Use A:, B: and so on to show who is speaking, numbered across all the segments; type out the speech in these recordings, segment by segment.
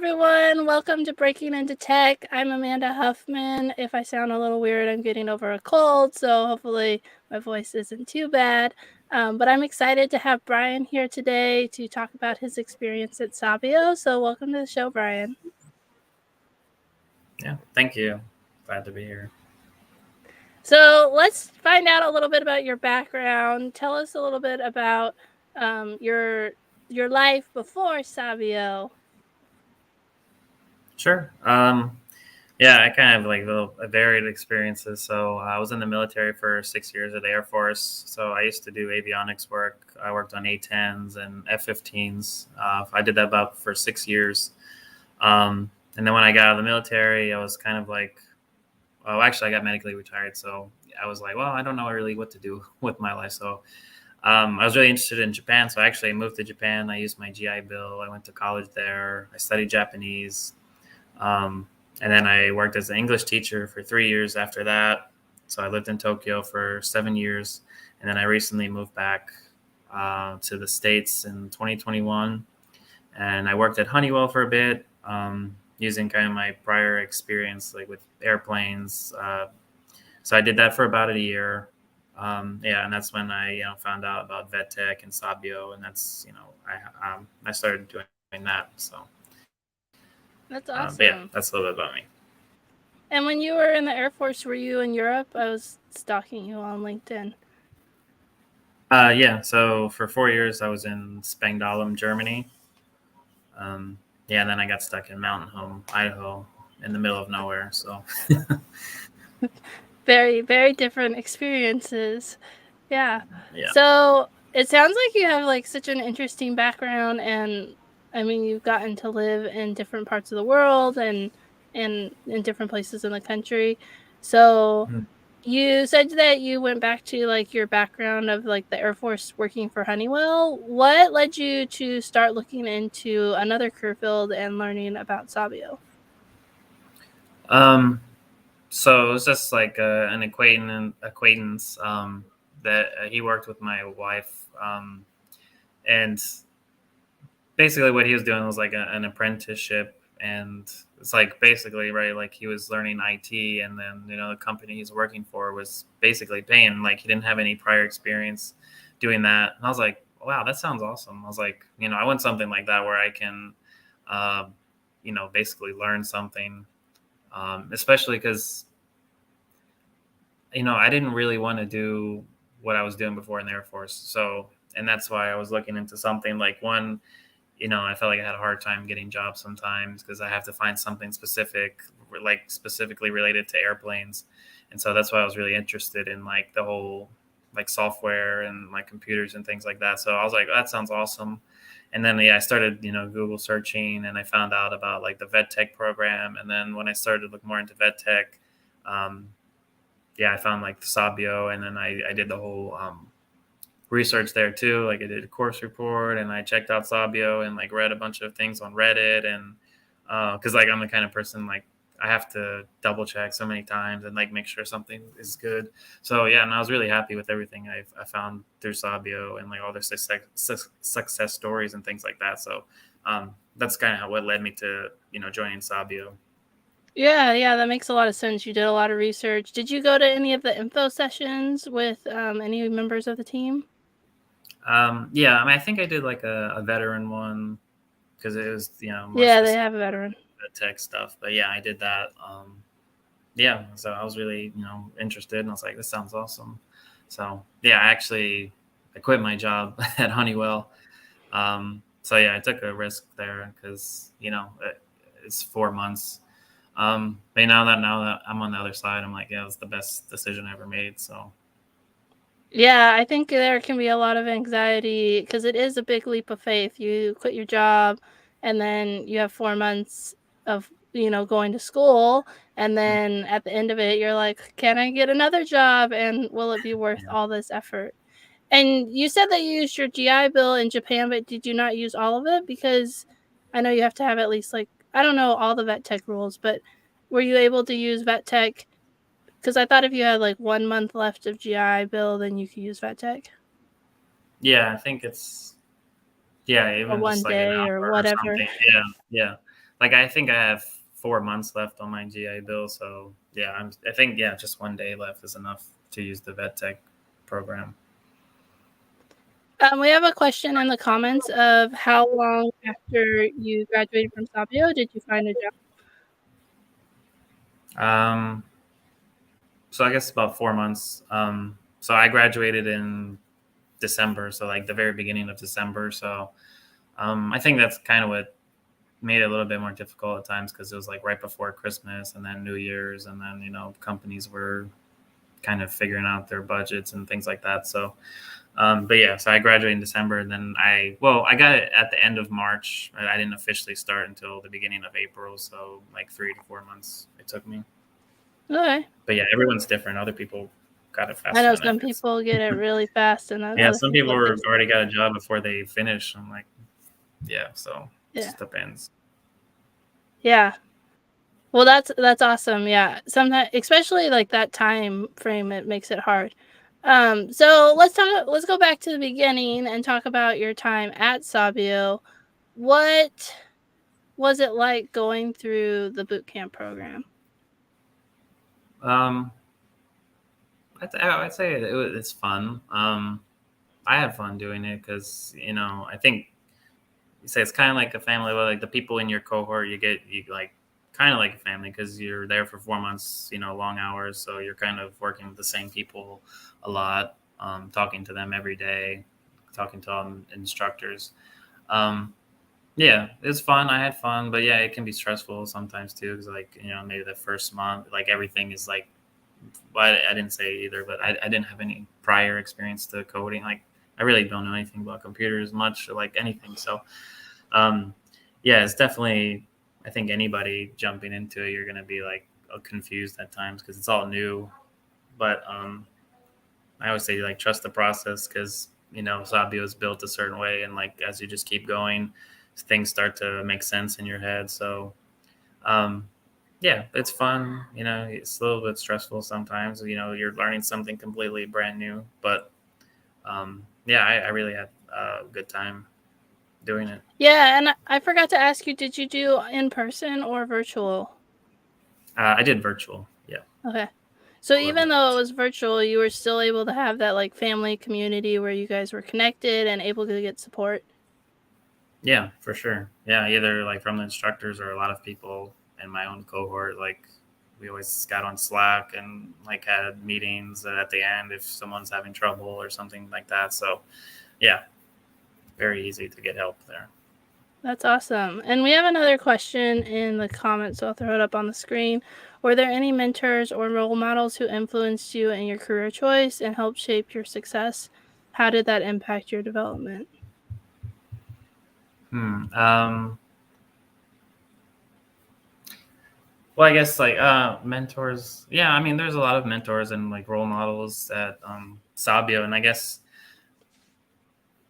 A: everyone. Welcome to Breaking into Tech. I'm Amanda Huffman. If I sound a little weird, I'm getting over a cold, so hopefully my voice isn't too bad. But I'm excited to have Brian here today to talk about his experience at Sabio. So welcome to the show, Brian.
B: Yeah, thank you. Glad to be here.
A: So let's find out a little bit about your background. Tell us a little bit about your life before Sabio.
B: Sure. Yeah, I kind of like varied experiences. So I was in the military for 6 years at the Air Force. So I used to do avionics work. I worked on A-10s and F-15s. I did that about for 6 years. And then when I got out of the military, I was kind of like, oh, actually, I got medically retired. So I was like, well, I don't know really what to do with my life. So I was really interested in Japan. So I actually moved to Japan. I used my GI Bill. I went to college there. I studied Japanese. Um, and then I worked as an English teacher for 3 years after that. So I lived in Tokyo for 7 years. And then I recently moved back to the States in 2021. And I worked at Honeywell for a bit, using kind of my prior experience, like with airplanes. So I did that for about a year. Yeah, and that's when I found out about VetTech and Sabio, and that's I started doing that. So
A: That's
B: but yeah,
A: awesome.
B: that's a little bit about me.
A: And when you were in the Air Force, were you in Europe? I was stalking you on LinkedIn.
B: Yeah, so for 4 years I was in Spangdahlem, Germany. Yeah, and then I got stuck in Mountain Home, Idaho, in the middle of nowhere. So
A: Very, very different experiences. Yeah.
B: yeah.
A: So it sounds like you have like such an interesting background, and I mean, you've gotten to live in different parts of the world and in different places in the country. So
B: Mhm.
A: you said that you went back to like your background of like the Air Force working for Honeywell. What led you to start looking into another career field and learning about Sabio?
B: Um, so it was just like an acquaintance that he worked with my wife, and basically what he was doing was like an apprenticeship, and it's like basically right, like he was learning IT, and then the company he's working for was basically paying, like he didn't have any prior experience doing that. And I was like, wow, that sounds awesome. I was like, I want something like that where I can uh, basically learn something, especially because I didn't really want to do what I was doing before in the Air Force. So, and that's why I was looking into something like one, I felt like I had a hard time getting jobs sometimes because I have to find something specific, like specifically related to airplanes. And so that's why I was really interested in like the whole like software and like computers and things like that. So I was like, that sounds awesome. And then yeah, I started, Google searching, and I found out about like the VetTech program. And then when I started to look more into VetTech, um, yeah, I found like Sabio, and then I did the whole research there too. Like I did a course report, and I checked out Sabio and like read a bunch of things on Reddit, and because like I'm the kind of person like I have to double check so many times and like make sure something is good. So yeah, and I was really happy with everything I found through Sabio and like all their success stories and things like that. So that's kind of what led me to joining Sabio.
A: Yeah, that makes a lot of sense. You did a lot of research. Did you go to any of the info sessions with any members of the team?
B: Yeah, I mean, I think I did like a veteran one because it was more
A: Yeah, they
B: specific
A: have a veteran.
B: to tech stuff. But yeah, I did that. Yeah, so I was really interested, and I was like, this sounds awesome. So yeah, I quit my job at Honeywell. So yeah, I took a risk there because it's 4 months. But now that I'm on the other side, I'm like, yeah, it's the best decision I ever made. So
A: Yeah, I think there can be a lot of anxiety because it is a big leap of faith. You quit your job and then you have 4 months of, going to school. And then at the end of it, you're like, can I get another job? And will it be worth
B: yeah.
A: all this effort? And you said that you used your GI Bill in Japan, but did you not use all of it? Because I know you have to have at least like, I don't know all the vet tech rules, but were you able to use vet tech? Because I thought if you had like 1 month left of GI Bill, then you could use vet tech,
B: Yeah, I think it's, yeah,
A: or
B: even
A: one
B: just like an
A: day or
B: hour or
A: whatever.
B: something. Yeah, yeah. like I think I have 4 months left on my GI Bill. So yeah, I think yeah, just one day left is enough to use the vet tech program.
A: We have a question in the comments of how long after you graduated from Sabio did you find a job?
B: Um, so I guess about 4 months. So I graduated in December, so like the very beginning of December. So I think that's kind of what made it a little bit more difficult at times because it was like right before Christmas and then New Year's, and then companies were kind of figuring out their budgets and things like that. So, but yeah, so I graduated in December, and then I got it at the end of March. I didn't officially start until the beginning of April, so like 3 to 4 months it took me.
A: Okay.
B: But yeah, everyone's different. Other people got it
A: I
B: faster
A: know
B: than that.
A: some people get it really fast, and then
B: Yeah,
A: other
B: some
A: people
B: people
A: it takes.
B: already got a job before they finish. I'm like, yeah, so it
A: Yeah.
B: just depends.
A: Yeah. Well, that's awesome. Yeah. Sometimes, especially like that time frame, it makes it hard. So let's go back to the beginning and talk about your time at Sabio. What was it like going through the boot camp program?
B: Um, I'd say it's fun. I had fun doing it because I think you say it's kind of like a family. But like the people in your cohort, you like kind of like a family because you're there for 4 months. Long hours, so you're kind of working with the same people a lot, talking to them every day, talking to all instructors. Um, yeah, it's fun. I had fun, but yeah, it can be stressful sometimes too. Because like maybe the first month, like everything is like. Well, I didn't say either, but I didn't have any prior experience to coding. Like I really don't know anything about computers much or like anything. So um, yeah, it's definitely. I think anybody jumping into it, you're gonna be like confused at times because it's all new. But I always say like trust the process because Sabio is built a certain way, and like as you just keep going, things start to make sense in your head. So um, yeah, it's fun. It's a little bit stressful sometimes. You're learning something completely brand new, but yeah, I really had a good time doing it.
A: Yeah, and I forgot to ask you, did you do in person or virtual?
B: I did virtual. Yeah,
A: Okay. So
B: I love
A: even though it
B: that.
A: was virtual, you were still able to have that like family community where you guys were connected and able to get support.
B: Yeah, for sure. Yeah, either like from the instructors or a lot of people in my own cohort. Like we always got on Slack and like had meetings at the end if someone's having trouble or something like that. So yeah, very easy to get help there.
A: That's awesome. And we have another question in the comments, so I'll throw it up on the screen. Were there any mentors or role models who influenced you in your career choice and helped shape your success? How did that impact your development?
B: Hmm. Well, I guess like mentors. Yeah, I mean, there's a lot of mentors and like role models at Sabio, and I guess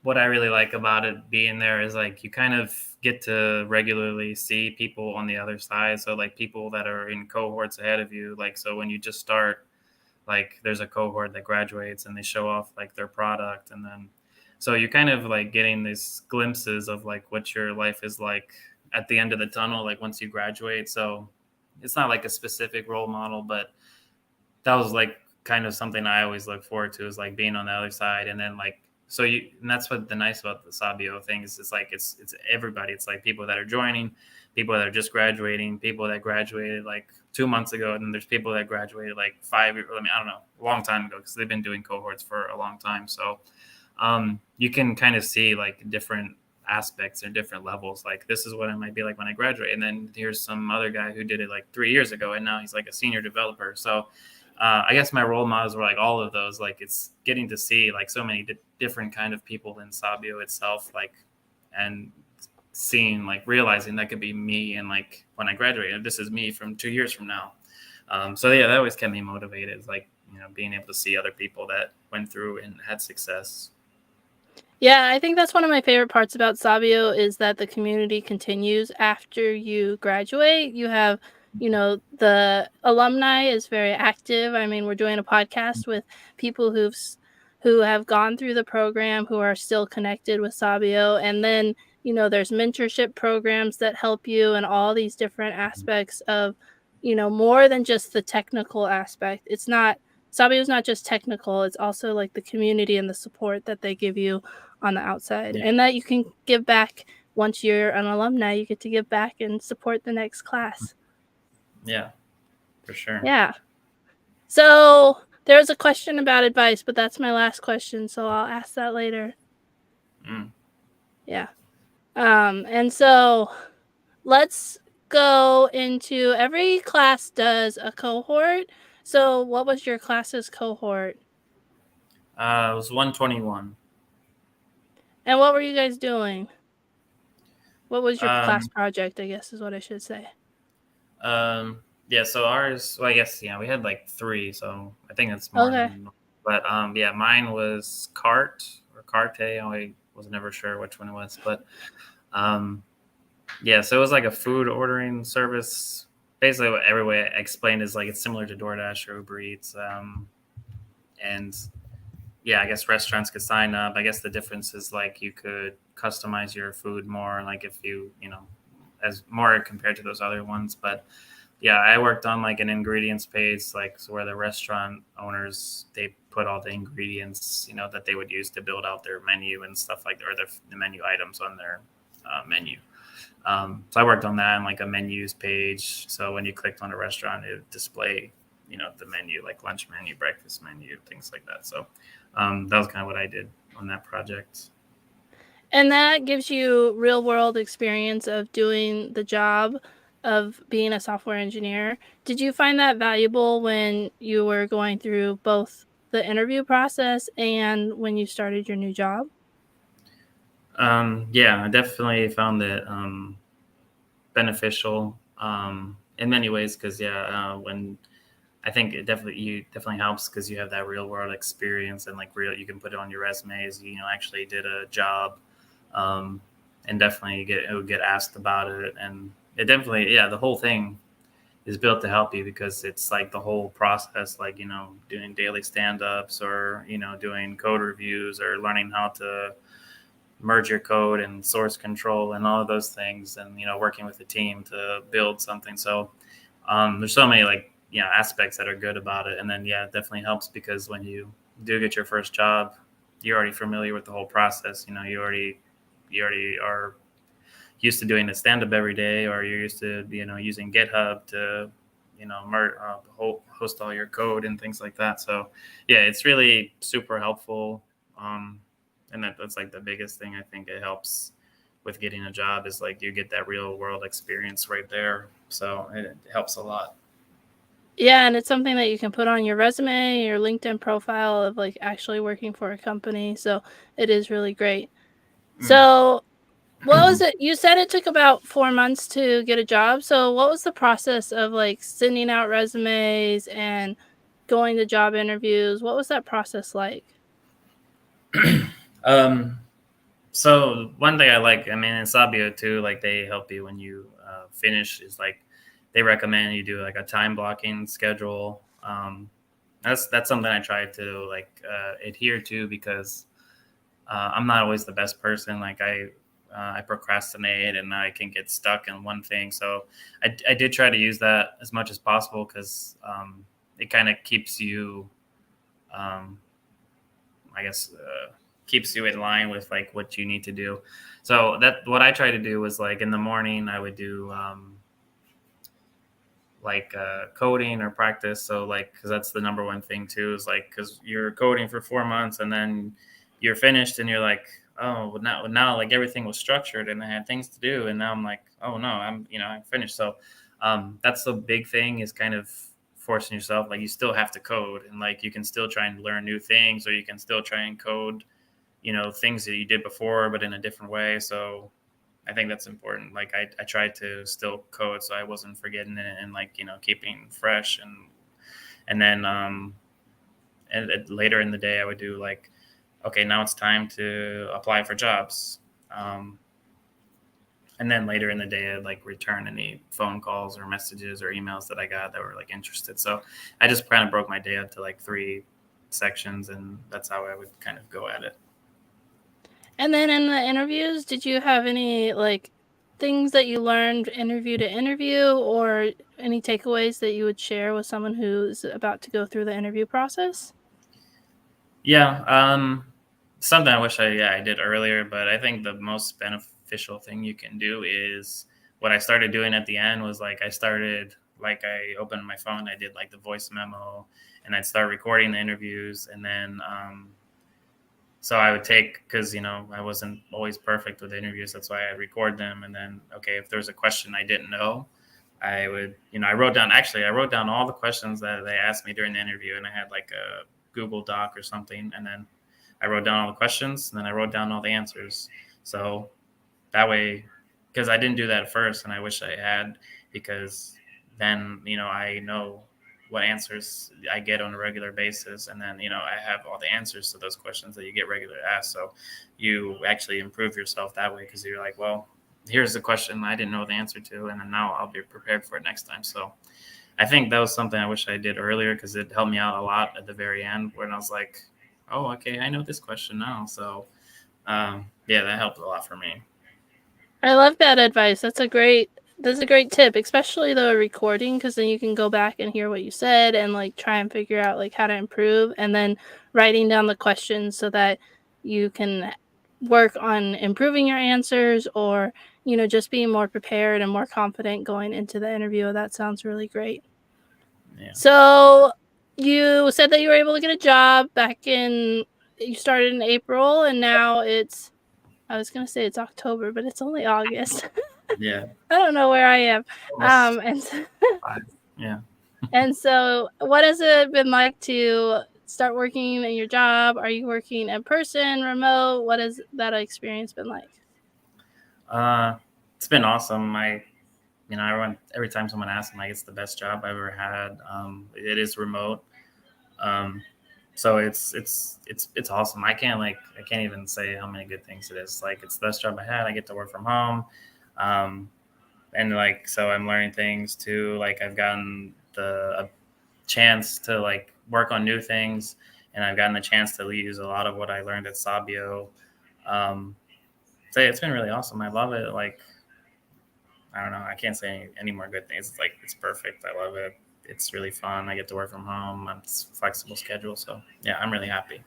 B: what I really like about it being there is like you kind of get to regularly see people on the other side. So like people that are in cohorts ahead of you. Like so when you just start, like there's a cohort that graduates and they show off like their product, and then so you kind of like getting these glimpses of like what your life is like at the end of the tunnel, like once you graduate. So it's not like a specific role model, but that was like kind of something I always look forward to is like being on the other side. And then like so you and that's what the nice about the Sabio thing is it's like it's everybody. It's like people that are joining, people that are just graduating, people that graduated like 2 months ago, and then there's people that graduated like 5 years, I mean, I don't know, a long time ago because they've been doing cohorts for a long time. So you can kind of see like different aspects or different levels. Like this is what it might be like when I graduate, and then here's some other guy who did it like 3 years ago, and now he's like a senior developer. So I guess my role models were like all of those. Like it's getting to see like so many different kind of people in Sabio itself, like and seeing like realizing that could be me, and like when I graduated, this is me from 2 years from now. So yeah, that always kept me motivated. Like being able to see other people that went through and had success.
A: Yeah, I think that's one of my favorite parts about Sabio is that the community continues after you graduate. You have, the alumni is very active. I mean, we're doing a podcast with people who have gone through the program who are still connected with Sabio, and then there's mentorship programs that help you in all these different aspects of, more than just the technical aspect. It's not Sabio is not just technical, it's also like the community and the support that they give you on the outside,
B: Yeah.
A: and that you can give back. Once you're an alumni, you get to give back and support the next class.
B: Yeah, for sure.
A: Yeah. So there's a question about advice, but that's my last question, so I'll ask that later.
B: Mm.
A: Yeah. And so let's go into every class does a cohort. So what was your class's cohort?
B: It was 121.
A: And what were you guys doing? What was your class
B: Um,
A: project, I guess is what I should say.
B: yeah, so ours, well, I guess, yeah, we had like three, so I think it's more
A: Okay.
B: than, but yeah, mine was cart or carte. I was never sure which one it was, but um, yeah, so it was like a food ordering service. Basically, what every way I explained is like it's similar to DoorDash or Uber Eats. And yeah, I guess restaurants could sign up. I guess the difference is like you could customize your food more, like if you as more compared to those other ones. But yeah, I worked on like an ingredients page, like so where the restaurant owners they put all the ingredients, that they would use to build out their menu and stuff like that, or the menu items on their menu. So I worked on that and like a menus page. So when you clicked on a restaurant, it would display, the menu, like lunch menu, breakfast menu, things like that. So that was kind of what I did on that project.
A: And that gives you real world experience of doing the job of being a software engineer. Did you find that valuable when you were going through both the interview process and when you started your new job?
B: Yeah, I definitely found it beneficial in many ways because yeah, when I think you definitely helps because you have that real world experience and like real you can put it on your resumes. Actually did a job, um, and definitely it would get asked about it, and it definitely the whole thing is built to help you because it's like the whole process, like doing daily stand ups or doing code reviews or learning how to merge your code and source control and all of those things, and working with the team to build something. So there's so many like aspects that are good about it, and then it definitely helps because when you do get your first job, you're already familiar with the whole process. You already are used to doing a stand up every day, or you're used to using GitHub to host all your code and things like that. So yeah, it's really super helpful. Um, and that's like the biggest thing I think it helps with getting a job is like you get that real world experience right there. So it helps a lot.
A: Yeah, and it's something that you can put on your resume, your LinkedIn profile of like actually working for a company. So it is really great. So what was it? You said it took about 4 months to get a job. So what was the process of like sending out resumes and going to job interviews? What was that process like?
B: um, So one thing I like, I mean, in Sabio too, like they help you when you finish is like they recommend you do like a time blocking schedule. That's something I try to like adhere to because I'm not always the best person. Like I procrastinate and I can get stuck in one thing. So I did try to use that as much as possible because it kind of keeps you um, I guess keeps you in line with like what you need to do. So that what I try to do was like in the morning I would do like coding or practice. So like because that's the number one thing too is like because you're coding for 4 months and then you're finished and you're like oh well, now like everything was structured and I had things to do and now I'm like oh no I'm finished. So that's the big thing is kind of forcing yourself like you still have to code and like you can still try and learn new things or you can still try and code things that you did before but in a different way. So I think that's important. Like I tried to still code so I wasn't forgetting it and like keeping fresh and then later in the day I would do like okay now it's time to apply for jobs. um, and then later in the day I'd like return any phone calls or messages or emails that I got that were like interested. So I just kind of broke my day up to like three sections and that's how I would kind of go at it.
A: And then in the interviews, did you have any like things that you learned interview to interview, or any takeaways that you would share with someone who's about to go through the interview process?
B: Yeah, something I wish I did earlier, but I think the most beneficial thing you can do is what I started doing at the end was like I opened my phone, I did like the voice memo, and I'd start recording the interviews, and then so I would take, because I wasn't always perfect with interviews, that's why I record them, and then okay, if there's a question I didn't know, I would, I wrote down all the questions that they asked me during the interview, and I had like a Google Doc or something, and then I wrote down all the questions, and then I wrote down all the answers. So that way, because I didn't do that at first, and I wish I had, because then I know what answers I get on a regular basis, and then I have all the answers to those questions that you get regularly asked. So you actually improve yourself that way, because you're like, well, here's the question I didn't know the answer to, and then now I'll be prepared for it next time. So I think that was something I wish I did earlier, because it helped me out a lot at the very end when I was like, oh, okay, I know this question now. So yeah, that helped a lot for me.
A: I love that advice. That's a great tip, especially the recording, because then you can go back and hear what you said and like try and figure out like how to improve, and then writing down the questions so that you can work on improving your answers, or just being more prepared and more confident going into the interview. That sounds really great.
B: Yeah.
A: So you said that you were able to get a job back in you started in April, and now I was gonna say it's October, but it's only August.
B: Yeah.
A: I don't know where I am.
B: Almost
A: And
B: five. Yeah.
A: and so what has it been like to start working in your job? Are you working in person, remote? What has that experience been like?
B: Uh, it's been awesome. Everyone, every time someone asks me, like, it's the best job I've ever had. It is remote. Um, so it's awesome. I can't even say how many good things it is. Like, it's the best job I had. I get to work from home. Um, and like, so I'm learning things too. Like, I've gotten a chance to like work on new things, and I've gotten the chance to use a lot of what I learned at Sabio. Um, so it's been really awesome. I love it. Like, I don't know. I can't say any more good things. It's like, it's perfect. I love it. It's really fun. I get to work from home. It's flexible schedule. So yeah, I'm really happy.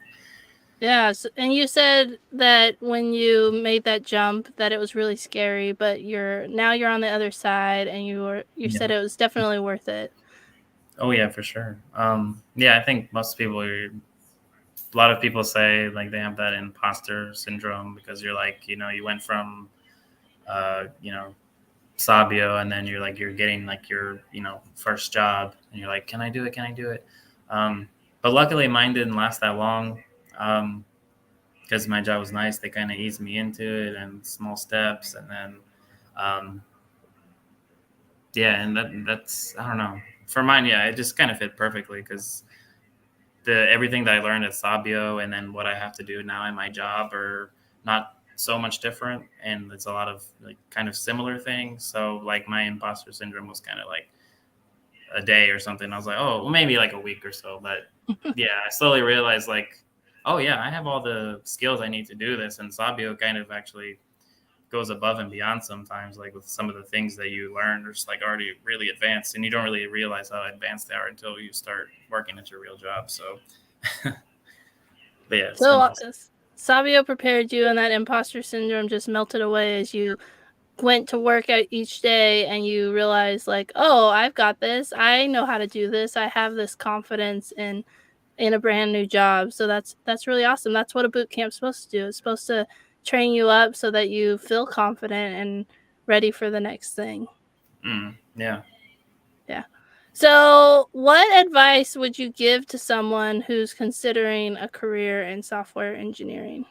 A: Yes, and you said that when you made that jump that it was really scary, but you're on the other side, and you
B: Yeah.
A: said it was definitely worth it.
B: Oh yeah, for sure. Yeah, I think a lot of people say like they have that imposter syndrome, because you're like, you went from, uh, you know, Sabio, and then you're getting like your first job, and you're like, can I do it? Can I do it? But luckily mine didn't last that long, because my job was nice. They kind of eased me into it, and small steps, and then um, yeah, and that's, I don't know, for mine. Yeah, it just kind of fit perfectly, because the everything that I learned at Sabio and then what I have to do now in my job are not so much different, and it's a lot of like kind of similar things. So like my imposter syndrome was kind of like a day or something. I was like, oh, well, maybe like a week or so. But yeah, I slowly realized like, oh yeah, I have all the skills I need to do this. And Sabio kind of actually goes above and beyond sometimes, like with some of the things that you learn are just like already really advanced, and you don't really realize how advanced they are until you start working at your real job. So, but yeah, it's
A: So
B: been awesome.
A: Savio prepared you, and that imposter syndrome just melted away as you went to work out each day, and you realized like, oh, I've got this. I know how to do this. I have this confidence in a brand new job. So that's really awesome. That's what a boot camp's supposed to do. It's supposed to train you up so that you feel confident and ready for the next thing.
B: Yeah.
A: Yeah. So, what advice would you give to someone who's considering a career in software engineering?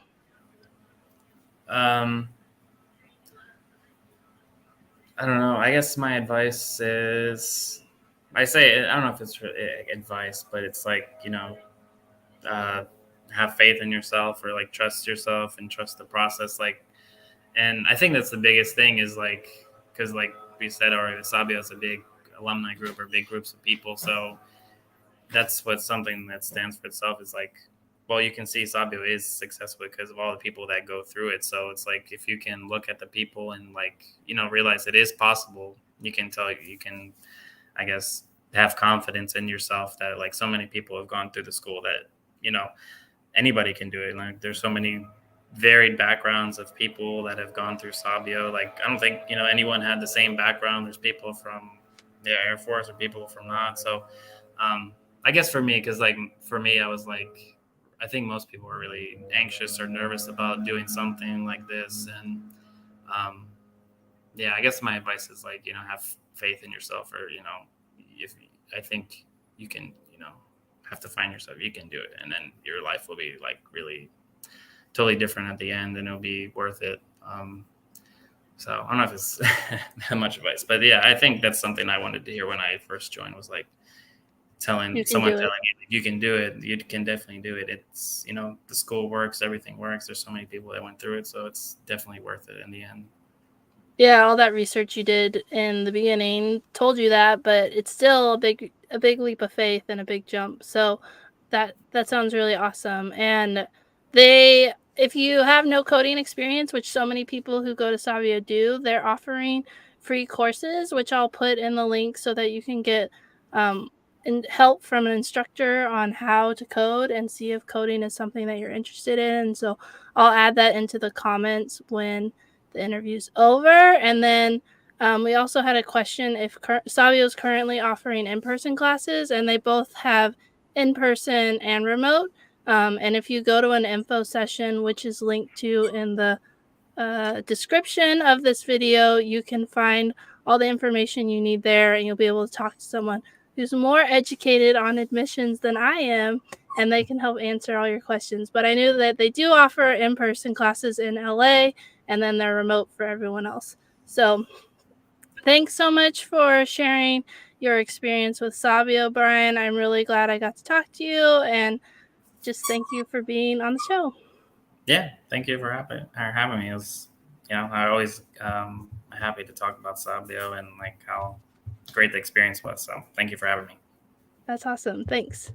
B: Um, I don't know. I guess my advice is, I don't know if it's advice, but it's like, uh, have faith in yourself, or like trust yourself and trust the process. Like, and I think that's the biggest thing is like, because like we said already, Sabio is a big alumni group, or big groups of people. So that's what something that stands for itself is like, well, you can see Sabio is successful because of all the people that go through it. So it's like if you can look at the people and like realize it is possible, you can, I guess, have confidence in yourself that like so many people have gone through the school that you know anybody can do it. Like there's so many varied backgrounds of people that have gone through Sabio. Like I don't think anyone had the same background. There's people from the Air Force or people from not. So I guess for me, because like for me, I was like, I think most people were really anxious or nervous about doing something like this, and um, yeah, I guess my advice is like have faith in yourself, or if I think you can, have to find yourself, you can do it, and then your life will be like really totally different at the end, and it'll be worth it. So I don't know if it's that much advice, but yeah, I think that's something I wanted to hear when I first joined was like
A: You
B: telling
A: can
B: someone
A: do it.
B: telling you you can do it. You can definitely do it. It's the school works, everything works. There's so many people that went through it, so it's definitely worth it in the end.
A: Yeah, all that research you did in the beginning told you that, but it's still a big leap of faith and a big jump. So that sounds really awesome. And they if you have no coding experience, which so many people who go to Sabio do, they're offering free courses, which I'll put in the link so that you can get um help from an instructor on how to code and see if coding is something that you're interested in. So I'll add that into the comments when the interview's over. And then we also had a question if Savio is currently offering in-person classes, and they both have in-person and remote. And if you go to an info session, which is linked to in the description of this video, you can find all the information you need there, and you'll be able to talk to someone who's more educated on admissions than I am, and they can help answer all your questions. But I knew that they do offer in-person classes in LA, and then they're remote for everyone else. So thanks so much for sharing your experience with Sabio, Brian. I'm really glad I got to talk to you, and just thank you for being on the show.
B: Yeah, thank you for having me. It was, I always happy to talk about Sabio and like how great the experience was. So thank you for having me.
A: That's awesome. Thanks.